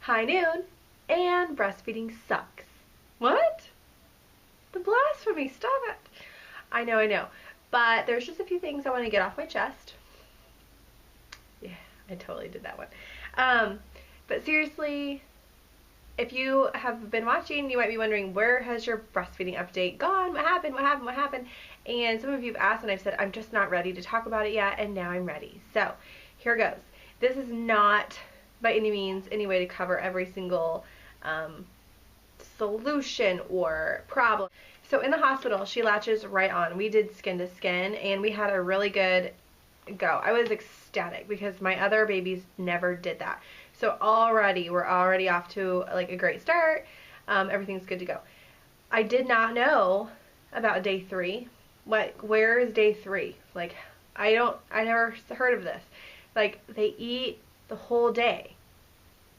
high noon, and breastfeeding sucks. What? The blasphemy, stop it. I know. But there's just a few things I want to get off my chest. Yeah, I totally did that one. But seriously, if you have been watching, you might be wondering, where has your breastfeeding update gone? What happened? And some of you have asked, and I've said, I'm just not ready to talk about it yet, and now I'm ready. So, here goes. This is not, by any means, any way to cover every single solution or problem. So, in the hospital, she latches right on. We did skin to skin, and we had a really good go. I was ecstatic because my other babies never did that. So we're already off to like a great start. Everything's good to go. I did not know about day 3. Where is day 3? Like, I never heard of this. Like, they eat the whole day.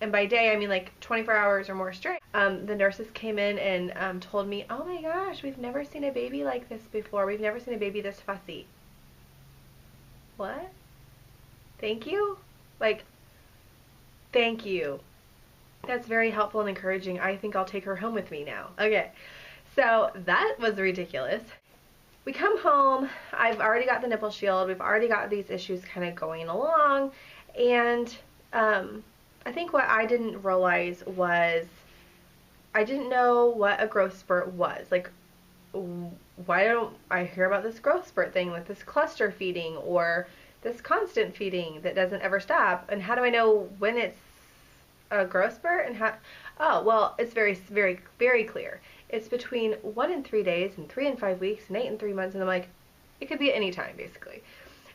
And by day, I mean like 24 hours or more straight. The nurses came in and told me, oh my gosh, we've never seen a baby like this before. We've never seen a baby this fussy. What? Thank you? Like, thank you. That's very helpful and encouraging. I think I'll take her home with me now. Okay, so that was ridiculous. We come home. I've already got the nipple shield. We've already got these issues kind of going along. And I think what I didn't realize was I didn't know what a growth spurt was. Like, why don't I hear about this growth spurt thing with this cluster feeding or this constant feeding that doesn't ever stop? And how do I know when it's a growth spurt and how? Oh, well, it's very, very, very clear. It's between 1 and 3 days and 3 and 5 weeks and 8 and 3 months. And I'm like, it could be at any time, basically.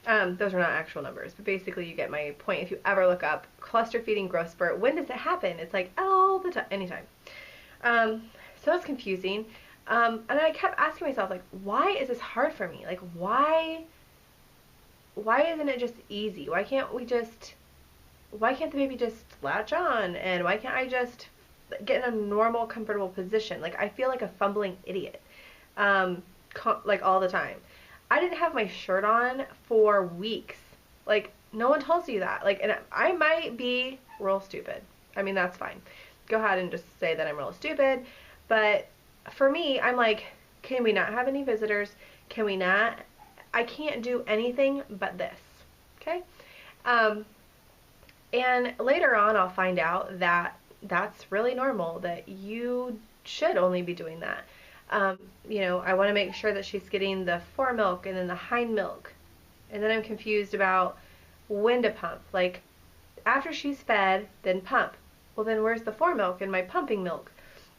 Those are not actual numbers, but basically you get my point. If you ever look up cluster feeding growth spurt, when does it happen? It's like all the time, anytime. So it's confusing. And I kept asking myself, like, why is this hard for me? Like, why isn't it just easy? Why can't the baby just latch on? And why can't I just get in a normal, comfortable position? Like, I feel like a fumbling idiot, like all the time. I didn't have my shirt on for weeks. Like, no one tells you that. Like, and I might be real stupid. I mean, that's fine. Go ahead and just say that I'm real stupid. But for me, I'm like, can we not have any visitors? Can we not? I can't do anything but this. Okay? And later on, I'll find out that that's really normal, that you should only be doing that. You know, I want to make sure that she's getting the foremilk and then the hind milk. And then I'm confused about when to pump. Like, after she's fed, then pump. Well, then where's the foremilk and my pumping milk?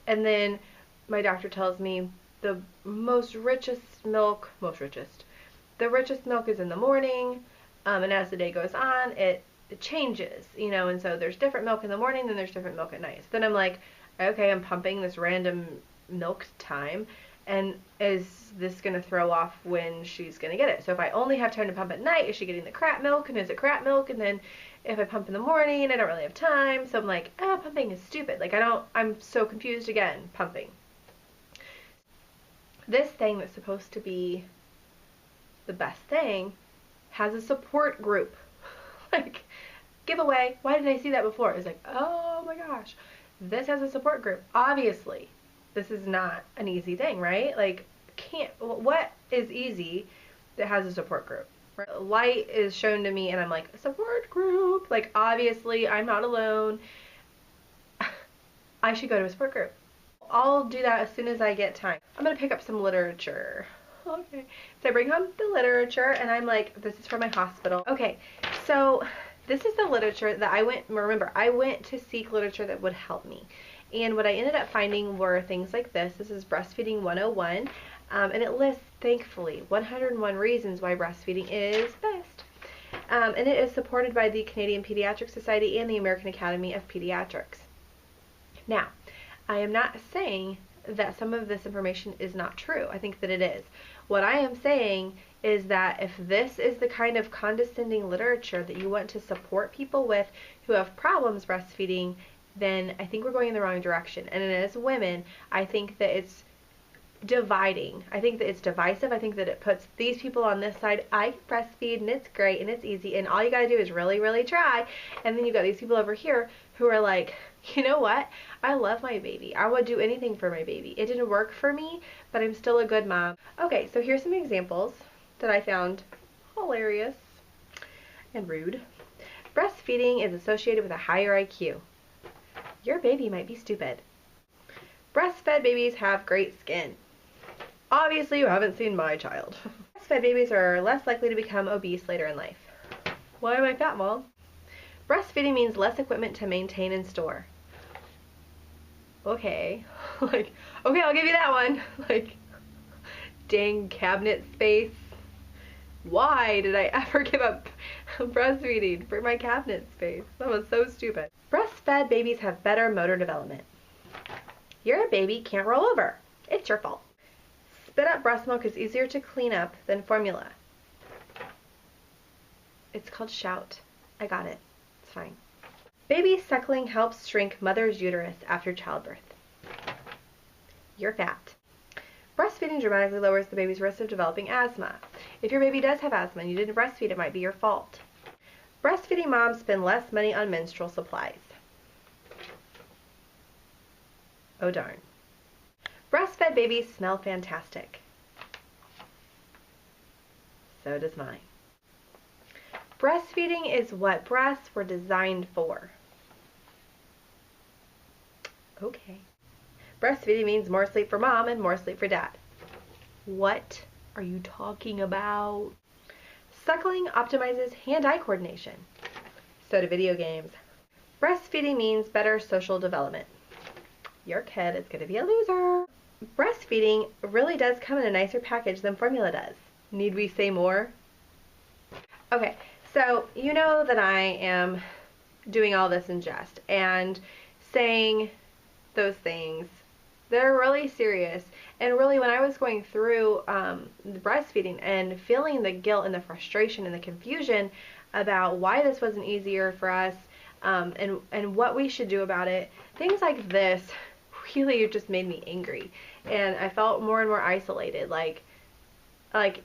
And then my doctor tells me the richest milk is in the morning. And as the day goes on, it changes, you know, and so there's different milk in the morning, then there's different milk at night. So then I'm like, okay, I'm pumping this random milk time, and is this going to throw off when she's going to get it? So if I only have time to pump at night, is she getting the crap milk, and is it crap milk? And then if I pump in the morning, I don't really have time, so I'm like, pumping is stupid. Like, I'm so confused again, pumping. This thing that's supposed to be the best thing has a support group. Like, giveaway, why didn't I see that before? It's like, oh my gosh, this has a support group. Obviously, this is not an easy thing, right? Like, what is easy that has a support group? Right? Light is shown to me and I'm like, support group. Like, obviously, I'm not alone. I should go to a support group. I'll do that as soon as I get time. I'm going to pick up some literature. Okay. So I bring home the literature and I'm like, this is from my hospital. Okay, so this is the literature that I went to seek literature that would help me. And what I ended up finding were things like this. This is Breastfeeding 101. And it lists, thankfully, 101 reasons why breastfeeding is best. And it is supported by the Canadian Pediatric Society and the American Academy of Pediatrics. Now, I am not saying that some of this information is not true. I think that it is. What I am saying is that if this is the kind of condescending literature that you want to support people with who have problems breastfeeding, then I think we're going in the wrong direction. And as women, I think that it's dividing. I think that it's divisive. I think that it puts these people on this side. I can breastfeed and it's great and it's easy and all you gotta do is really, really try. And then you got these people over here who are like, You know what? I love my baby. I would do anything for my baby. It didn't work for me, but I'm still a good mom. Okay, so here's some examples that I found hilarious and rude. Breastfeeding is associated with a higher IQ. Your baby might be stupid. Breastfed babies have great skin. Obviously, you haven't seen my child. Breastfed babies are less likely to become obese later in life. Why am I fat, Mom? Breastfeeding means less equipment to maintain and store. Okay. Okay, I'll give you that one. Dang cabinet space. Why did I ever give up breastfeeding for my cabinet space? That was so stupid. Breastfed babies have better motor development. Your baby can't roll over. It's your fault. Spit up breast milk is easier to clean up than formula. It's called shout. I got it. It's fine. Baby suckling helps shrink mother's uterus after childbirth. You're fat. Breastfeeding dramatically lowers the baby's risk of developing asthma. If your baby does have asthma and you didn't breastfeed, it might be your fault. Breastfeeding moms spend less money on menstrual supplies. Oh darn. Breastfed babies smell fantastic. So does mine. Breastfeeding is what breasts were designed for. Okay. Breastfeeding means more sleep for mom and more sleep for dad. What are you talking about? Suckling optimizes hand-eye coordination. So do video games. Breastfeeding means better social development. Your kid is going to be a loser. Breastfeeding really does come in a nicer package than formula does. Need we say more? Okay, so you know that I am doing all this in jest and saying those things. They're really serious. And really, when I was going through the breastfeeding and feeling the guilt and the frustration and the confusion about why this wasn't easier for us and what we should do about it, things like this really just made me angry. And I felt more and more isolated. Like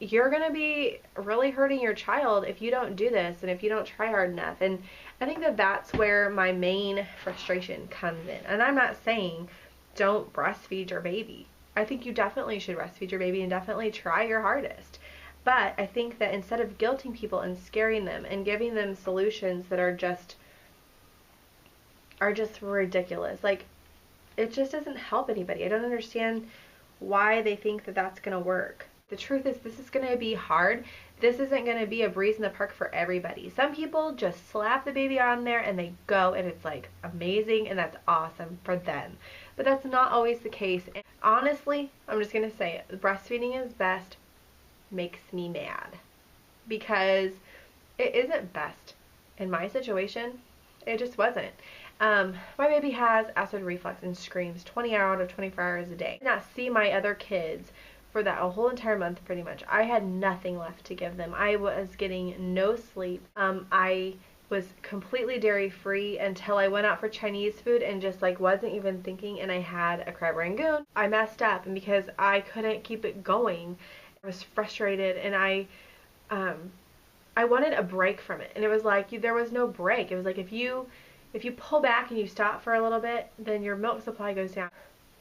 you're going to be really hurting your child if you don't do this and if you don't try hard enough. And I think that that's where my main frustration comes in. And I'm not saying don't breastfeed your baby. I think you definitely should breastfeed your baby and definitely try your hardest. But I think that instead of guilting people and scaring them and giving them solutions that are just ridiculous, like it just doesn't help anybody. I don't understand why they think that that's going to work. The truth is, this is going to be hard. This isn't going to be a breeze in the park for everybody. Some people just slap the baby on there and they go, and it's like amazing and that's awesome for them. But that's not always the case. And honestly, I'm just going to say it. Breastfeeding is best makes me mad because it isn't best. In my situation, it just wasn't. My baby has acid reflux and screams 20 out of 24 hours a day. I did not see my other kids for that whole entire month pretty much. I had nothing left to give them. I was getting no sleep. I was completely dairy free until I went out for Chinese food and just wasn't even thinking, and I had a crab rangoon. I messed up, and because I couldn't keep it going, I was frustrated, and I wanted a break from it. And it was like there was no break. It was like if you pull back and you stop for a little bit, then your milk supply goes down.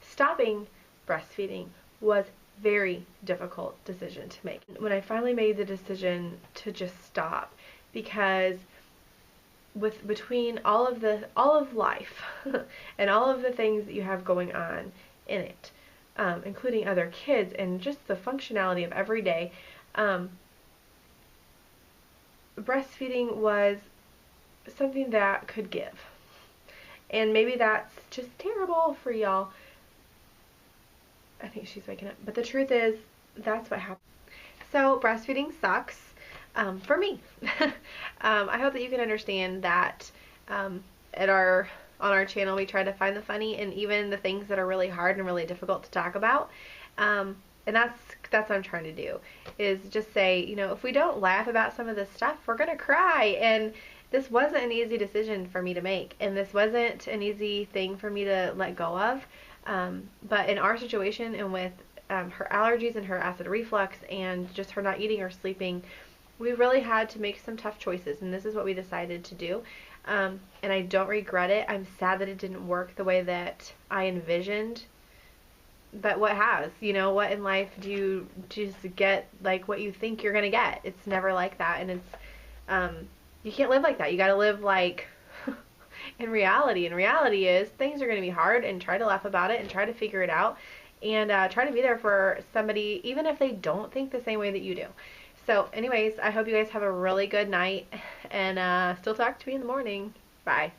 Stopping breastfeeding was very difficult decision to make. When I finally made the decision to just stop, because between all of life and all of the things that you have going on in it, including other kids and just the functionality of every day, breastfeeding was something that could give. And maybe that's just terrible for y'all. I think she's waking up. But the truth is, that's what happened. So breastfeeding sucks for me. I hope that you can understand that on our channel we try to find the funny and even the things that are really hard and really difficult to talk about. And that's what I'm trying to do, is just say, if we don't laugh about some of this stuff, we're going to cry. And this wasn't an easy decision for me to make. And this wasn't an easy thing for me to let go of. But in our situation, and with her allergies and her acid reflux and just her not eating or sleeping, we really had to make some tough choices, and this is what we decided to do. And I don't regret it. I'm sad that it didn't work the way that I envisioned. But what has? You know, what in life do you just get like what you think you're gonna get? It's never like that, and um, you can't live like that. You gotta live like in reality. And reality is things are gonna be hard, and try to laugh about it and try to figure it out, and try to be there for somebody even if they don't think the same way that you do. So anyways, I hope you guys have a really good night, and still talk to me in the morning. Bye.